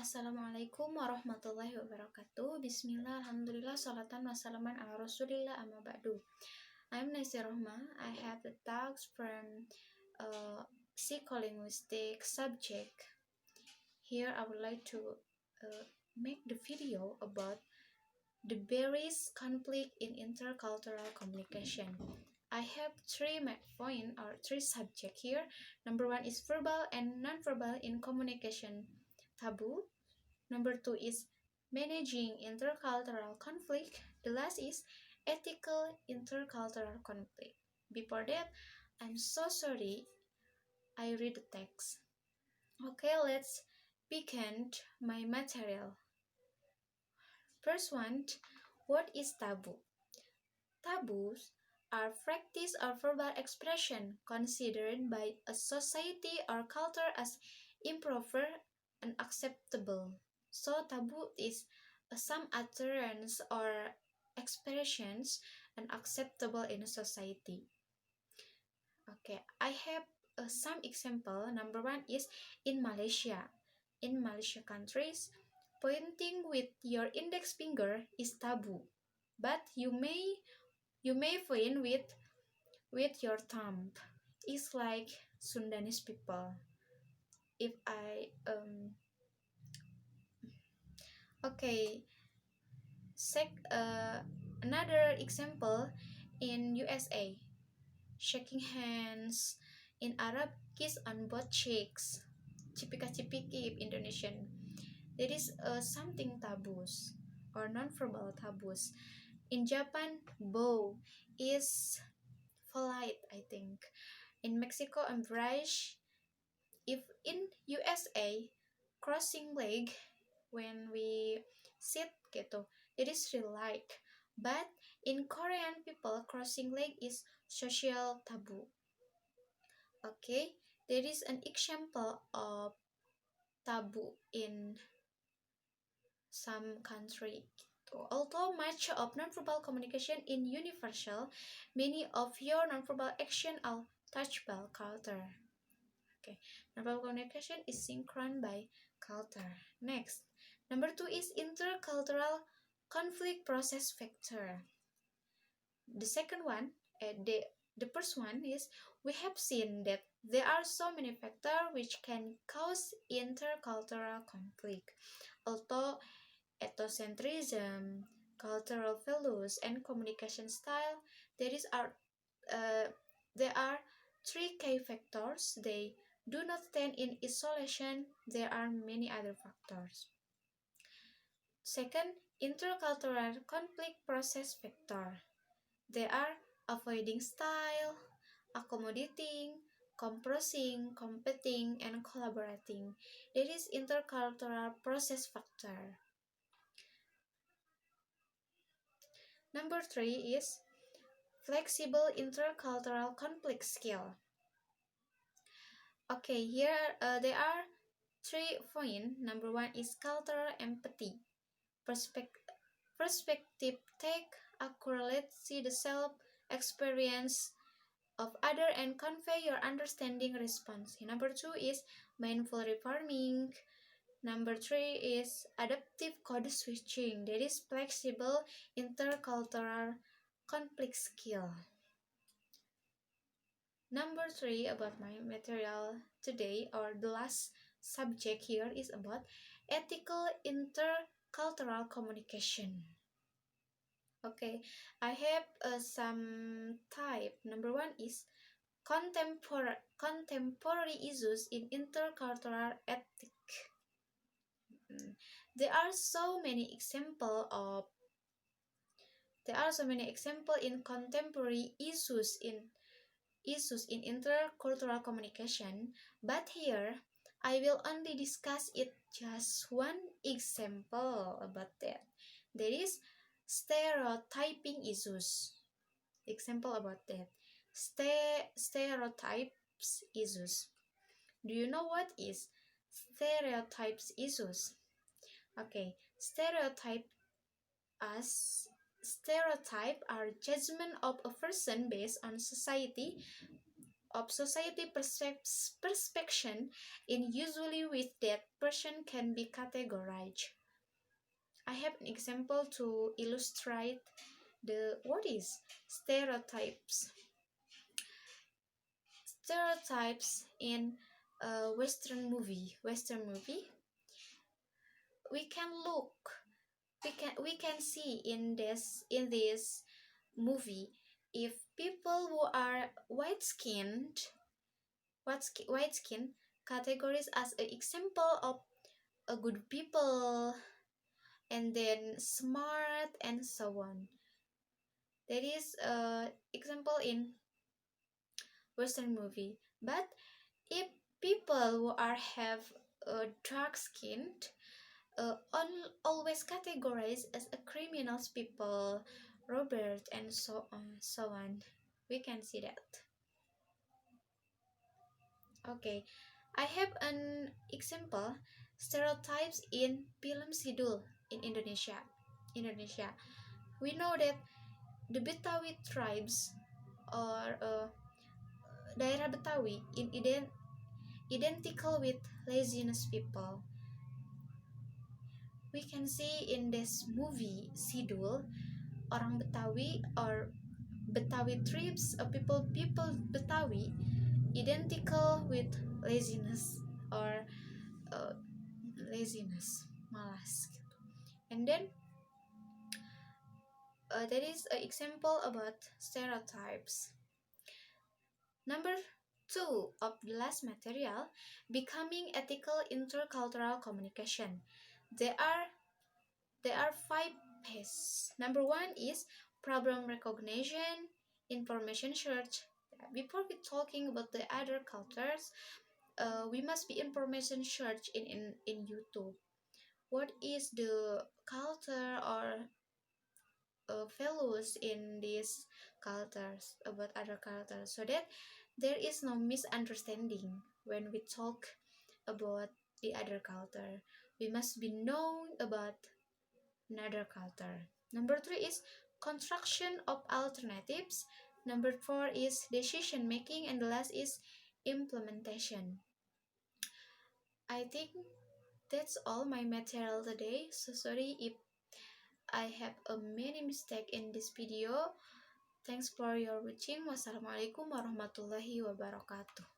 Assalamualaikum warahmatullahi wabarakatuh. Bismillah, alhamdulillah, salatan wassalaman ala rasulillah amma ba'du. I'm NaiSitiRohmah. I have the tags from psycholinguistic subject. Here I would like to make the video about the various conflict in intercultural communication. I have three main points or three subjects here. Number one is verbal and non-verbal in communication taboo. Number two is managing intercultural conflict. The last is ethical intercultural conflict. Before that, I'm so sorry, I read the text. Okay, let's begin my material. First one, what is taboo? Taboos are practice or verbal expression considered by a society or culture as improper and unacceptable. So taboo is some utterance or expressions unacceptable in a society. Okay, I have some example. Number one is in Malaysia. In Malaysia countries, pointing with your index finger is taboo, but you may point with your thumb. It's like Sundanese people. If I okay, another example in USA, shaking hands. In Arab, kiss on both cheeks. Cipika-cipiki if Indonesian. There is something taboos or non-verbal taboos. In Japan, bow is polite, I think. In Mexico, embrace. If in USA, crossing leg when we sit gitu, it is real like. But in Korean people, crossing leg is social taboo. Okay, there is an example of taboo in some country. Although much of nonverbal communication is universal, many of your nonverbal action are touched by culture. Okay, nonverbal communication is synchronized by culture. Next, number two is intercultural conflict process factor. The second one, the first one is we have seen that there are so many factors which can cause intercultural conflict. Although ethnocentrism, cultural values, and communication style, there are three key factors. They do not stand in isolation. There are many other factors. Second, intercultural conflict process factor. They are avoiding style, accommodating, compressing, competing, and collaborating. There is intercultural process factor. Number three is flexible intercultural conflict skill. Okay, here there are 3 points. Number one is cultural empathy. Perspective take accurately see the self-experience of other and convey your understanding response. Number two is mindful reforming. Number three is adaptive code switching. That is flexible intercultural conflict skill. Number three about my material today, or the last subject here, is about ethical intercultural communication. Okay, I have some type. Number one is contemporary issues in intercultural ethics. There are so many examples in contemporary issues in intercultural communication, but here I will only discuss it just one example about that. There is stereotyping issues. Example about that. Stereotypes issues. Do you know what is stereotypes issues? Okay, stereotype are judgment of a person based on society of society perception in usually with that person can be categorized. I have an example to illustrate the what is stereotypes. Stereotypes in a Western movie, we can look, we can see in this movie, if people who are white skin categories as an example of a good people, and then smart and so on. That is a example in Western movie. But if people who are have a dark skinned, always categorized as a criminals people, Robert and so on, we can see that. Okay, I have an example, stereotypes in film Sidul in Indonesia. We know that the Betawi tribes, or daerah Betawi in identical with laziness people. We can see in this movie Sidul, orang Betawi or Betawi tribes, people Betawi identical with laziness, or uh, malas. And then that is an example about stereotypes. Number 2 of the last material, becoming ethical intercultural communication. There are 5 P's. Number 1 is problem recognition, information search. Before we talking about the other cultures, we must be information search in YouTube. What is the culture or values in these cultures about other cultures, so that there is no misunderstanding when we talk about the other culture. We must be known about another culture. Number 3 is construction of alternatives. Number 4 is decision making, and the last is implementation. I think that's all my material today. So sorry if I have a many mistake in this video. Thanks for your watching. Wassalamualaikum warahmatullahi wabarakatuh.